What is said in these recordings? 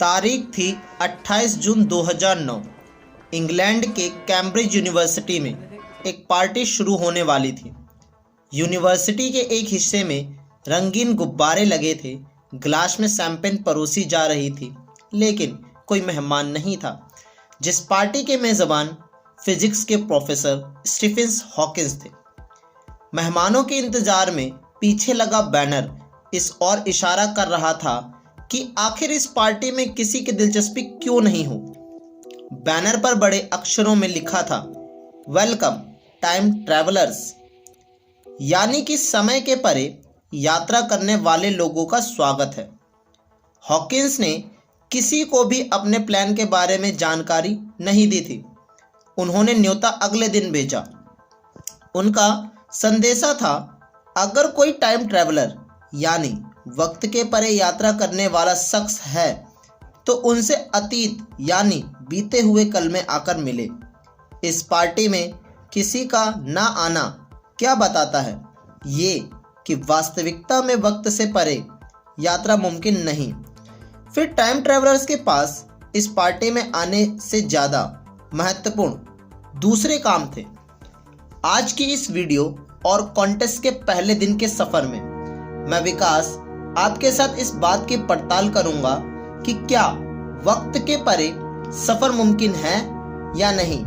तारीख थी 28 जून 2009। इंग्लैंड के कैम्ब्रिज यूनिवर्सिटी में एक पार्टी शुरू होने वाली थी। यूनिवर्सिटी के एक हिस्से में रंगीन गुब्बारे लगे थे, गिलास में शैंपेन परोसी जा रही थी, लेकिन कोई मेहमान नहीं था। जिस पार्टी के मेज़बान फिजिक्स के प्रोफेसर स्टीफन हॉकिंस थे। मेहमानों के इंतजार में पीछे लगा बैनर इस ओर इशारा कर रहा था कि आखिर इस पार्टी में किसी की दिलचस्पी क्यों नहीं हो। बैनर पर बड़े अक्षरों में लिखा था, वेलकम टाइम ट्रैवलर्स, यानी कि समय के परे यात्रा करने वाले लोगों का स्वागत है। हॉकिंस ने किसी को भी अपने प्लान के बारे में जानकारी नहीं दी थी। उन्होंने न्योता अगले दिन भेजा। उनका संदेशा था, अगर कोई टाइम ट्रैवलर यानी वक्त के परे यात्रा करने वाला शख्स है तो उनसे अतीत यानी बीते हुए कल में आकर मिले। इस पार्टी में किसी का ना आना क्या बताता है? ये कि वास्तविकता में वक्त से परे यात्रा मुमकिन नहीं। फिर टाइम ट्रैवलर्स के पास इस पार्टी में आने से ज़्यादा महत्वपूर्ण दूसरे काम थे। आज की इस वीडियो और कॉन्टेस्ट के पहले दिन के सफ़र में मैं विकास आपके साथ इस बात की पड़ताल करूंगा कि क्या वक्त के परे सफ़र मुमकिन है या नहीं।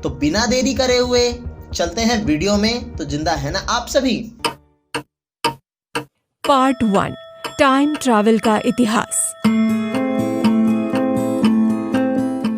तो बिना देरी करे हुए चलते हैं वीडियो में। तो जिंदा है ना आप सभी। पार्ट 1, टाइम ट्रैवल का इतिहास।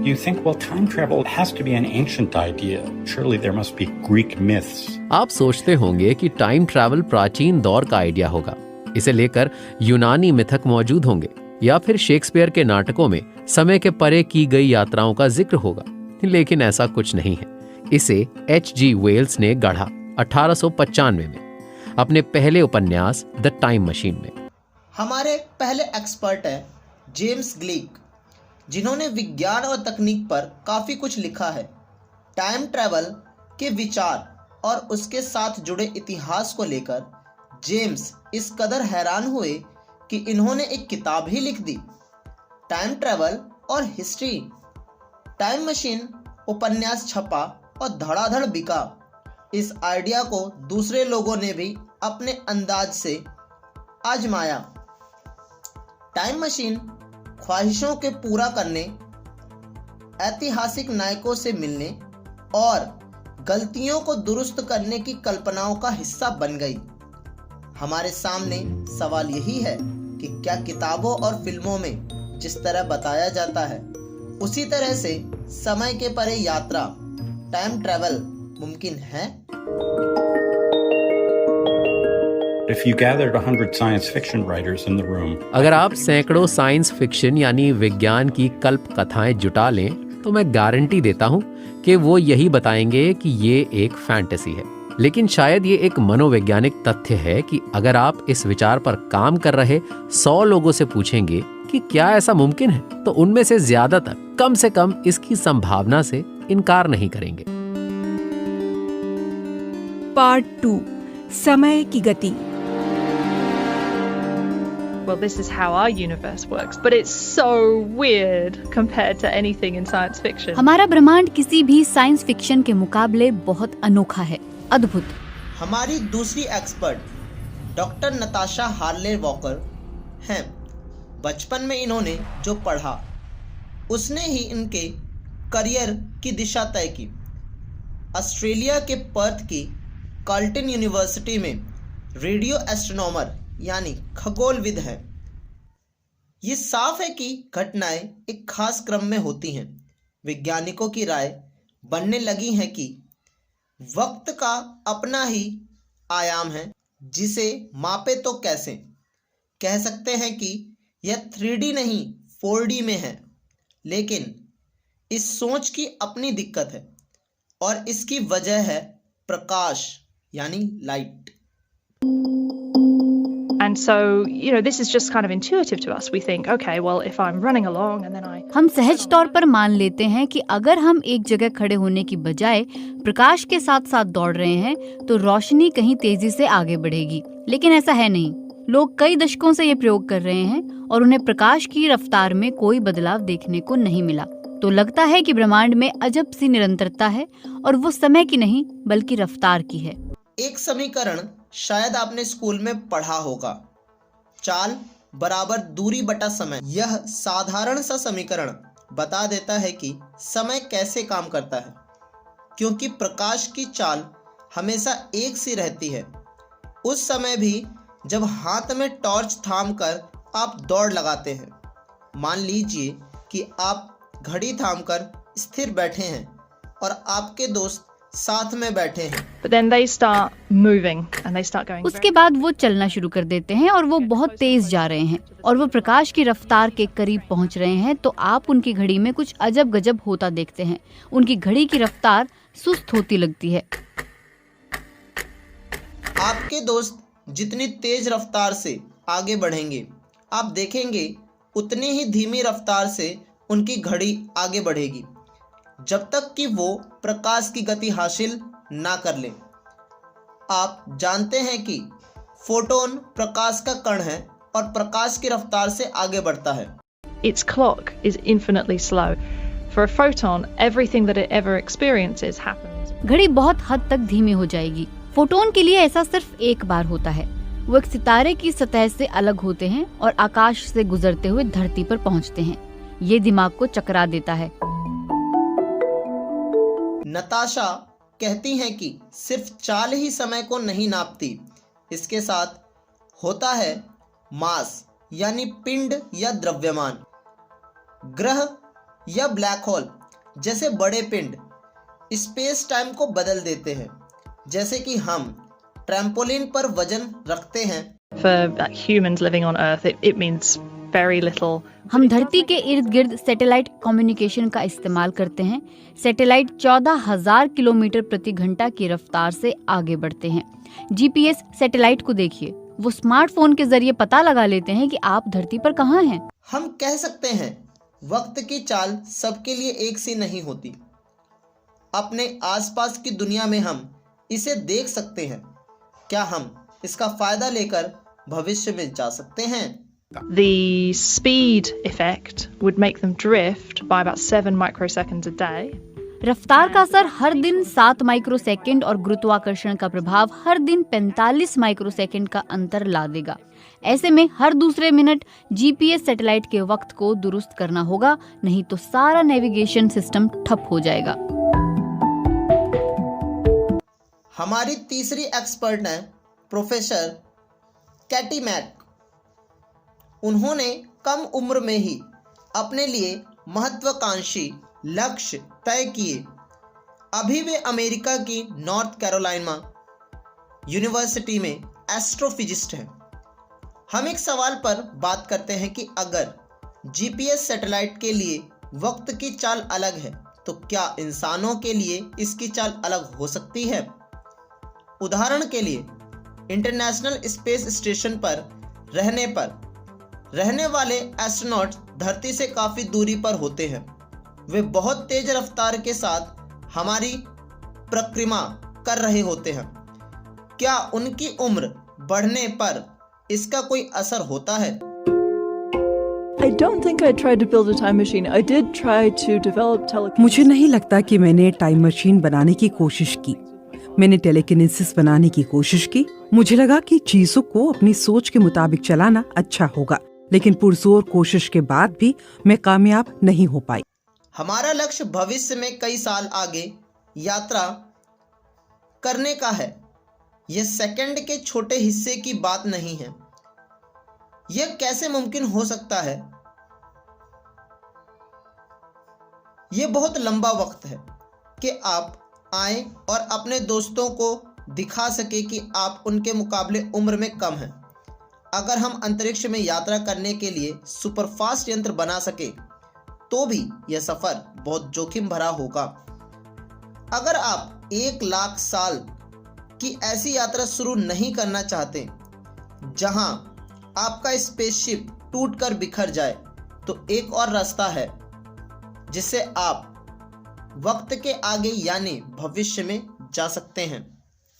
You think, well, time travel has to be an ancient idea. Surely there must be Greek myths. आप सोचते होंगे कि टाइम ट्रैवल प्राचीन दौर का आइडिया होगा। इसे लेकर यूनानी मिथक मौजूद होंगे या फिर शेक्सपियर के नाटकों में समय के परे की गई यात्राओं का जिक्र होगा। लेकिन ऐसा कुछ नहीं है। इसे H.G. वेल्स ने गढ़ा 1895 में अपने पहले उपन्यास द टाइम मशीन में। हमारे पहले एक्सपर्ट हैं जेम्स ग्लीक, जिन्होंने विज्ञान और तकनीक पर काफ़ी कुछ लिखा है। टाइम ट्रैवल के विचार और उसके साथ जुड़े इतिहास को लेकर जेम्स इस कदर हैरान हुए कि इन्होंने एक किताब ही लिख दी, टाइम ट्रैवल और हिस्ट्री। टाइम मशीन उपन्यास छपा और धड़ाधड़ बिका। इस आइडिया को दूसरे लोगों ने भी अपने अंदाज से आजमाया। टाइम मशीन ख्वाहिशों के पूरा करने, ऐतिहासिक नायकों से मिलने और गलतियों को दुरुस्त करने की कल्पनाओं का हिस्सा बन गई। हमारे सामने सवाल यही है कि क्या किताबों और फिल्मों में जिस तरह बताया जाता है उसी तरह से समय के परे यात्रा, टाइम ट्रैवल मुमकिन है? If you gathered 100 science fiction writers in the room, अगर आप सैकड़ों साइंस फिक्शन यानी विज्ञान की कल्प कथाएं जुटा लें तो मैं गारंटी देता हूं कि वो यही बताएंगे कि ये एक फैंटेसी है। लेकिन शायद ये एक मनोवैज्ञानिक तथ्य है कि अगर आप इस विचार पर काम कर रहे 100 लोगों से पूछेंगे कि क्या ऐसा मुमकिन है, तो उनमें से ज्यादातर कम से कम इसकी संभावना से इनकार नहीं करेंगे। पार्ट 2, समय की गति। Well, this is how our universe works, but it's so weird compared to anything in science fiction. हमारा ब्रह्मांड किसी भी साइंस फिक्शन के मुकाबले बहुत अनोखा है, अद्भुत। हमारी दूसरी expert doctor Natasha Harley walker हैं। बचपन में इन्होंने जो पढ़ा उसने ही इनके करियर की दिशा तय की। ऑस्ट्रेलिया के पर्थ की कार्ल्टन यूनिवर्सिटी में रेडियो एस्ट्रोनॉमर यानी खगोलविद हैं। ये साफ है कि घटनाएं एक खास क्रम में होती हैं। वैज्ञानिकों की राय बनने लगी है कि वक्त का अपना ही आयाम है, जिसे मापे तो कैसे। कह सकते हैं कि यह 3D नहीं 4D में है, लेकिन इस सोच की अपनी दिक्कत है और इसकी वजह है प्रकाश यानी light. And so, this is just kind of intuitive to us. We think, okay, well, if I'm running along and then हम सहज तौर पर मान लेते हैं कि अगर हम एक जगह खड़े होने की बजाय प्रकाश के साथ साथ दौड़ रहे हैं तो रोशनी कहीं तेजी से आगे बढ़ेगी। लेकिन ऐसा है नहीं। लोग कई दशकों से ये प्रयोग कर रहे हैं और उन्हें प्रकाश की रफ्तार में कोई बदलाव देखने को नहीं मिला। तो लगता है कि ब्रह्मांड में अजब सी निरंतरता है और वो समय की नहीं बल्कि रफ्तार की है। एक समीकरण शायद आपने स्कूल में पढ़ा होगा, चाल बराबर दूरी बटा समय। यह साधारण सा समीकरण बता देता है कि समय कैसे काम करता है, क्योंकि प्रकाश की चाल हमेशा एक सी रहती है। उस समय भी जब हाथ में टॉर्च थामकर आप दौड़ लगाते हैं। मान लीजिए कि आप घड़ी थामकर स्थिर बैठे हैं और आपके दोस्त साथ में बैठे हैं। But then they start moving and they start going. उसके बाद वो चलना शुरू कर देते हैं और वो बहुत तेज जा रहे हैं और वो प्रकाश की रफ्तार के करीब पहुंच रहे हैं। तो आप उनकी घड़ी में कुछ अजब गजब होता देखते हैं। उनकी घड़ी की रफ्तार सुस्त होती लगती है। आपके दोस्त जितनी तेज रफ्तार से आगे बढ़ेंगे, आप देखेंगे उतनी ही धीमी रफ्तार से उनकी घड़ी आगे बढ़ेगी, जब तक कि वो प्रकाश की गति हासिल ना कर ले। आप जानते हैं कि फोटोन प्रकाश का कण है और प्रकाश की रफ्तार से आगे बढ़ता है। Its clock is infinitely slow. For a photon, everything that it ever experiences happens. घड़ी बहुत हद तक धीमी हो जाएगी। फोटोन के लिए ऐसा सिर्फ एक बार होता है। वो एक सितारे की सतह से अलग होते हैं और आकाश से गुजरते हुए धरती पर पहुंचते हैं। ये दिमाग को चकरा देता है। नताशा कहती हैं कि सिर्फ चाल ही समय को नहीं नापती, इसके साथ होता है मास यानी पिंड या द्रव्यमान। ग्रह या ब्लैक होल जैसे बड़े पिंड स्पेस टाइम को बदल देते हैं। जैसे कि हम ट्रैम्पोलिन पर वजन रखते हैं। For humans living on Earth, it means very little. हम धरती के इर्द गिर्द सैटेलाइट कम्युनिकेशन का इस्तेमाल करते हैं। सैटेलाइट 14,000 किलोमीटर प्रति घंटा की रफ्तार से आगे बढ़ते हैं। जीपीएस सैटेलाइट को देखिए, वो स्मार्टफोन के जरिए पता लगा लेते हैं कि आप धरती पर कहाँ हैं। हम कह सकते हैं वक्त की चाल सबके लिए एक सी नहीं होती। अपने आसपास की दुनिया में हम इसे देख सकते हैं। क्या हम इसका फायदा लेकर भविष्य में जा सकते हैं? The speed effect would make them drift by about 7 microseconds a day. रफ्तार का असर हर दिन 7 माइक्रोसेकंड और गुरुत्वाकर्षण का प्रभाव हर दिन 45 माइक्रोसेकंड का अंतर ला देगा। ऐसे में हर दूसरे मिनट जीपीएस सैटेलाइट के वक्त को दुरुस्त करना होगा, नहीं तो सारा नेविगेशन सिस्टम ठप हो जाएगा। हमारी तीसरी एक्सपर्ट है प्रोफेसर कैटी मैक। उन्होंने कम उम्र में ही अपने लिए महत्वाकांक्षी लक्ष्य तय किए। अभी वे अमेरिका की नॉर्थ कैरोलिना यूनिवर्सिटी में एस्ट्रोफिजिस्ट हैं। हम एक सवाल पर बात करते हैं कि अगर जीपीएस सैटेलाइट के लिए वक्त की चाल अलग है, तो क्या इंसानों के लिए इसकी चाल अलग हो सकती है? उदाहरण के लिए इंटरनेशनल स्पेस स्टेशन पर रहने वाले एस्ट्रोनॉट धरती से काफ़ी दूरी पर होते हैं। वे बहुत तेज रफ्तार के साथ हमारी परिक्रमा कर रहे होते हैं। क्या उनकी उम्र बढ़ने पर इसका कोई असर होता है? I don't think I tried to build a time machine. I did try to develop telekinesis. मुझे नहीं लगता कि मैंने टाइम मशीन बनाने की कोशिश की। मैंने टेलीकिनेसिस बनाने की कोशिश की। मुझे लगा कि चीजों को अपनी सोच के मुताबिक चलाना अच्छा होगा, लेकिन पुरजोर कोशिश के बाद भी मैं कामयाब नहीं हो पाई। हमारा लक्ष्य भविष्य में कई साल आगे यात्रा करने का है। यह सेकंड के छोटे हिस्से की बात नहीं है। यह कैसे मुमकिन हो सकता है? यह बहुत लंबा वक्त है कि आप आए और अपने दोस्तों को दिखा सके कि आप उनके मुकाबले उम्र में कम हैं। अगर हम अंतरिक्ष में यात्रा करने के लिए सुपरफास्ट यंत्र बना सके, तो भी यह सफर बहुत जोखिम भरा होगा। अगर आप 1,00,000 साल की ऐसी यात्रा शुरू नहीं करना चाहते जहां आपका स्पेसशिप टूटकर बिखर जाए, तो एक और रास्ता है जिससे आप वक्त के आगे यानी भविष्य में जा सकते हैं।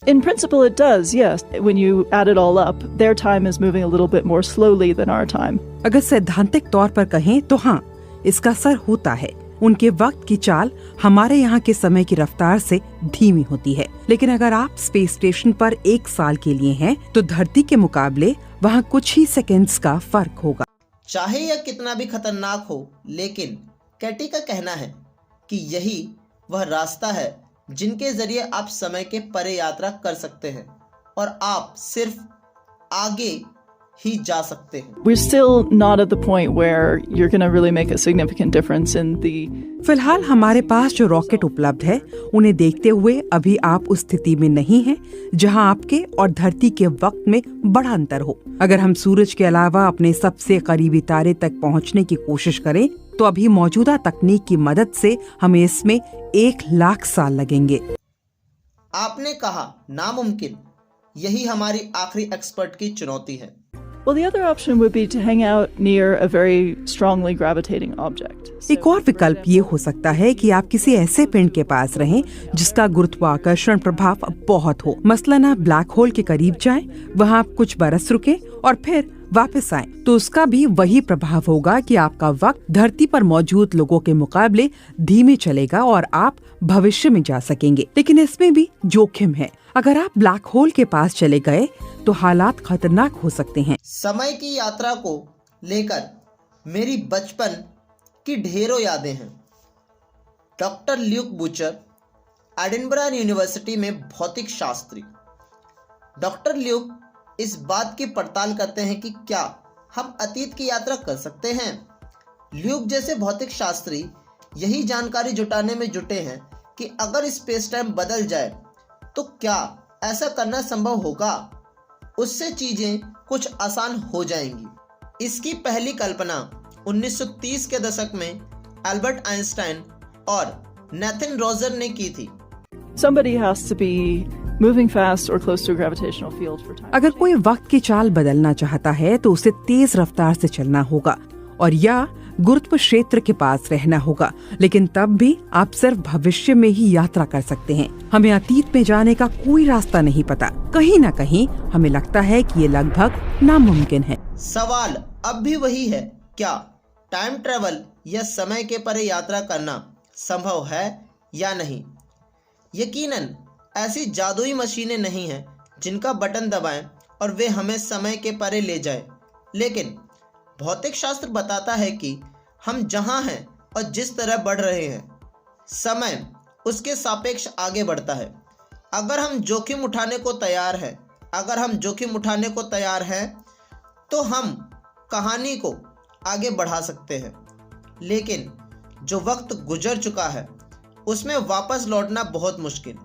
In principle, it does, yes. When you add it all up, their time is moving a little bit more slowly than our time. अगर सैद्धांतिक तौर पर कहें तो हाँ, इसका असर होता है। उनके वक्त की चाल हमारे यहाँ के समय की रफ्तार से धीमी होती है, लेकिन अगर आप स्पेस स्टेशन पर 1 साल के लिए हैं, तो धरती के मुकाबले वहाँ कुछ ही सेकंड्स का फर्क होगा। चाहे यह कितना भी खतरनाक हो, लेकिन कैटी का कहना है कि यही वह रास्ता है जिनके जरिए आप समय के परे यात्रा कर सकते हैं और आप सिर्फ आगे ही जा सकते हैं। We're still not at the point where you're going to really make a significant difference in the... फिलहाल हमारे पास जो रॉकेट उपलब्ध है, उन्हें देखते हुए अभी आप उस स्थिति में नहीं हैं जहां आपके और धरती के वक्त में बड़ा अंतर हो। अगर हम सूरज के अलावा अपने सबसे करीबी तारे तक पहुंचने की कोशिश करें, तो अभी मौजूदा तकनीक की मदद से हमें इसमें 1,00,000 साल लगेंगे। आपने कहा नामुमकिन, यही हमारी आखिरी एक्सपर्ट की चुनौती है। Well, the other option would be to hang out near a very strongly gravitating object. एक और विकल्प ये हो सकता है कि आप किसी ऐसे पिंड के पास रहें जिसका गुरुत्वाकर्षण प्रभाव बहुत हो। मसलन आप ब्लैक होल के करीब जाएं, वहां आप कुछ बरस रुकें और फिर वापस आएं, तो उसका भी वही प्रभाव होगा कि आपका वक्त धरती पर मौजूद लोगों के मुकाबले धीमे चलेगा और आप भविष्य में जा सकेंगे। लेकिन इसमें भी जोखिम है। अगर आप ब्लैक होल के पास चले गए तो हालात खतरनाक हो सकते हैं। समय की यात्रा को लेकर मेरी बचपन की ढेरों यादें हैं। Doctor Luke butcher, Edinburgh university में भौतिक शास्त्री। डॉक्टर ल्यूक इस बात की पड़ताल करते हैं कि क्या हम अतीत की यात्रा कर सकते हैं। ल्यूक जैसे भौतिक शास्त्री यही जानकारी जुटाने में जुटे हैं कि अगर स्पेस टाइम बदल जाए तो क्या ऐसा करना संभव होगा। उससे चीजें कुछ आसान हो जाएंगी। इसकी पहली कल्पना 1930 के दशक में एल्बर्ट आइंस्टाइन और नेथन रोजर ने की थी। Somebody has to be moving fast or close to a gravitational field for time. अगर कोई वक्त की चाल बदलना चाहता है तो उसे तेज रफ्तार से चलना होगा और या गुरुत्व क्षेत्र के पास रहना होगा, लेकिन तब भी आप सिर्फ भविष्य में ही यात्रा कर सकते हैं। हमें अतीत में जाने का कोई रास्ता नहीं पता। कहीं न कहीं हमें लगता है कि ये लगभग नामुमकिन है। सवाल अब भी वही है, क्या टाइम ट्रेवल या समय के परे यात्रा करना संभव है या नहीं। यकीनन ऐसी जादुई मशीनें नहीं हैं जिनका बटन दबाएं और वे हमें समय के परे ले जाए, लेकिन भौतिक शास्त्र बताता है कि हम जहां हैं और जिस तरह बढ़ रहे हैं, समय उसके सापेक्ष आगे बढ़ता है। अगर हम जोखिम उठाने को तैयार हैं तो हम कहानी को आगे बढ़ा सकते हैं, लेकिन जो वक्त गुजर चुका है उसमें वापस लौटना बहुत मुश्किल,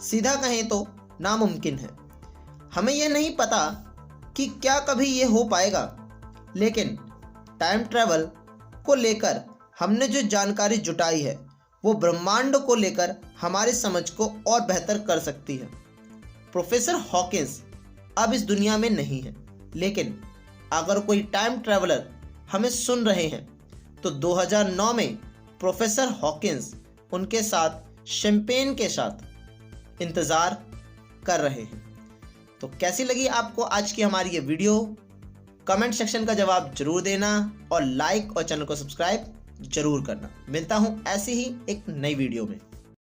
सीधा कहें तो नामुमकिन है। हमें यह नहीं पता कि क्या कभी ये हो पाएगा, लेकिन टाइम ट्रैवल को लेकर हमने जो जानकारी जुटाई है वो ब्रह्मांड को लेकर हमारी समझ को और बेहतर कर सकती है। प्रोफेसर हॉकिंस अब इस दुनिया में नहीं है, लेकिन अगर कोई टाइम ट्रैवलर हमें सुन रहे हैं तो 2009 में प्रोफेसर हॉकिंस उनके साथ शैंपेन के साथ इंतज़ार कर रहे हैं। तो कैसी लगी आपको आज की हमारी ये वीडियो? कमेंट सेक्शन का जवाब जरूर देना और लाइक और चैनल को सब्सक्राइब जरूर करना। मिलता हूं ऐसी ही एक नई वीडियो में।